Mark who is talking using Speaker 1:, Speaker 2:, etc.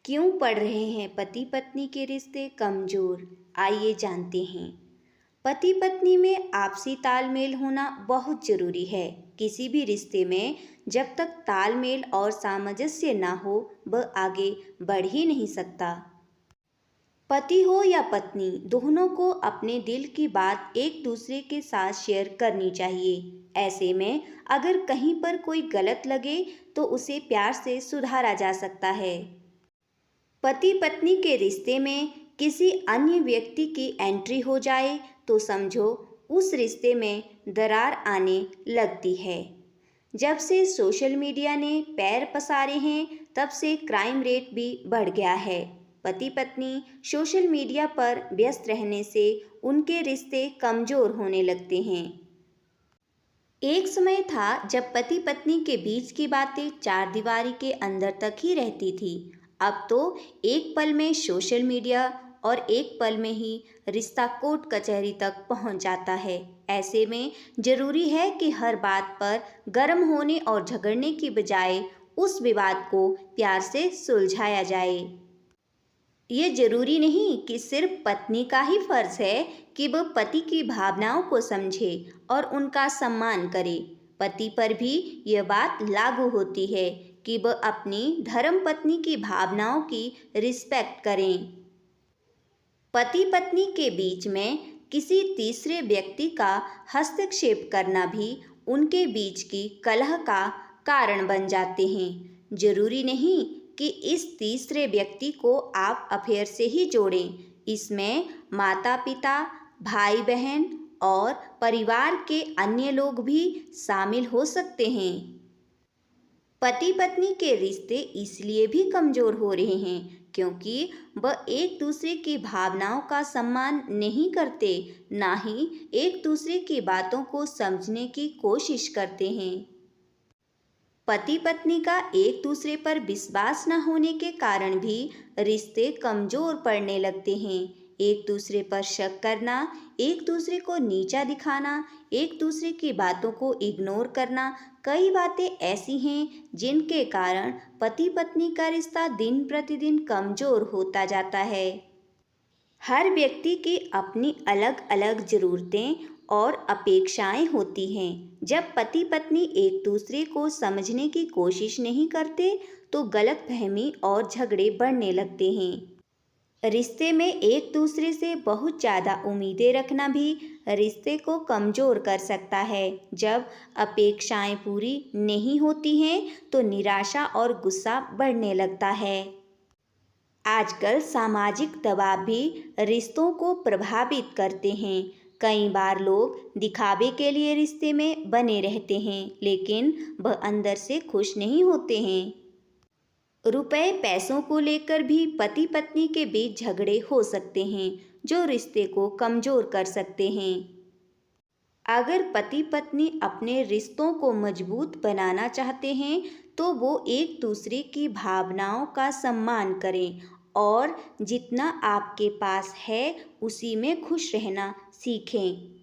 Speaker 1: क्यों पड़ रहे हैं पति पत्नी के रिश्ते कमजोर? आइए जानते हैं। पति पत्नी में आपसी तालमेल होना बहुत जरूरी है। किसी भी रिश्ते में जब तक तालमेल और सामंजस्य ना हो, वह आगे बढ़ ही नहीं सकता। पति हो या पत्नी, दोनों को अपने दिल की बात एक दूसरे के साथ शेयर करनी चाहिए। ऐसे में अगर कहीं पर कोई गलत लगे तो उसे प्यार से सुधारा जा सकता है। पति पत्नी के रिश्ते में किसी अन्य व्यक्ति की एंट्री हो जाए तो समझो उस रिश्ते में दरार आने लगती है। जब से सोशल मीडिया ने पैर पसारे हैं, तब से क्राइम रेट भी बढ़ गया है। पति पत्नी सोशल मीडिया पर व्यस्त रहने से उनके रिश्ते कमजोर होने लगते हैं। एक समय था जब पति पत्नी के बीच की बातें चार दीवारी के अंदर तक ही रहती थी। अब तो एक पल में सोशल मीडिया और एक पल में ही रिश्ता कोर्ट कचहरी तक पहुंच जाता है। ऐसे में जरूरी है कि हर बात पर गर्म होने और झगड़ने की बजाय उस विवाद को प्यार से सुलझाया जाए। ये जरूरी नहीं कि सिर्फ पत्नी का ही फर्ज है कि वह पति की भावनाओं को समझे और उनका सम्मान करे। पति पर भी यह बात लागू होती है कि वह अपनी धर्म पत्नी की भावनाओं की रिस्पेक्ट करें। पति पत्नी के बीच में किसी तीसरे व्यक्ति का हस्तक्षेप करना भी उनके बीच की कलह का कारण बन जाते हैं। जरूरी नहीं कि इस तीसरे व्यक्ति को आप अफेयर से ही जोड़ें। इसमें माता पिता, भाई बहन और परिवार के अन्य लोग भी शामिल हो सकते हैं। पति पत्नी के रिश्ते इसलिए भी कमजोर हो रहे हैं क्योंकि वह एक दूसरे की भावनाओं का सम्मान नहीं करते, ना ही एक दूसरे की बातों को समझने की कोशिश करते हैं। पति पत्नी का एक दूसरे पर विश्वास न होने के कारण भी रिश्ते कमजोर पड़ने लगते हैं। एक दूसरे पर शक करना, एक दूसरे को नीचा दिखाना, एक दूसरे की बातों को इग्नोर करना, कई बातें ऐसी हैं जिनके कारण पति पत्नी का रिश्ता दिन प्रतिदिन कमजोर होता जाता है। हर व्यक्ति की अपनी अलग अलग ज़रूरतें और अपेक्षाएं होती हैं। जब पति पत्नी एक दूसरे को समझने की कोशिश नहीं करते तो गलतफहमी और झगड़े बढ़ने लगते हैं। रिश्ते में एक दूसरे से बहुत ज़्यादा उम्मीदें रखना भी रिश्ते को कमज़ोर कर सकता है। जब अपेक्षाएं पूरी नहीं होती हैं तो निराशा और गुस्सा बढ़ने लगता है। आजकल सामाजिक दबाव भी रिश्तों को प्रभावित करते हैं। कई बार लोग दिखावे के लिए रिश्ते में बने रहते हैं, लेकिन वह अंदर से खुश नहीं होते हैं। रुपए पैसों को लेकर भी पति पत्नी के बीच झगड़े हो सकते हैं, जो रिश्ते को कमज़ोर कर सकते हैं। अगर पति पत्नी अपने रिश्तों को मजबूत बनाना चाहते हैं तो वो एक दूसरे की भावनाओं का सम्मान करें और जितना आपके पास है उसी में खुश रहना सीखें।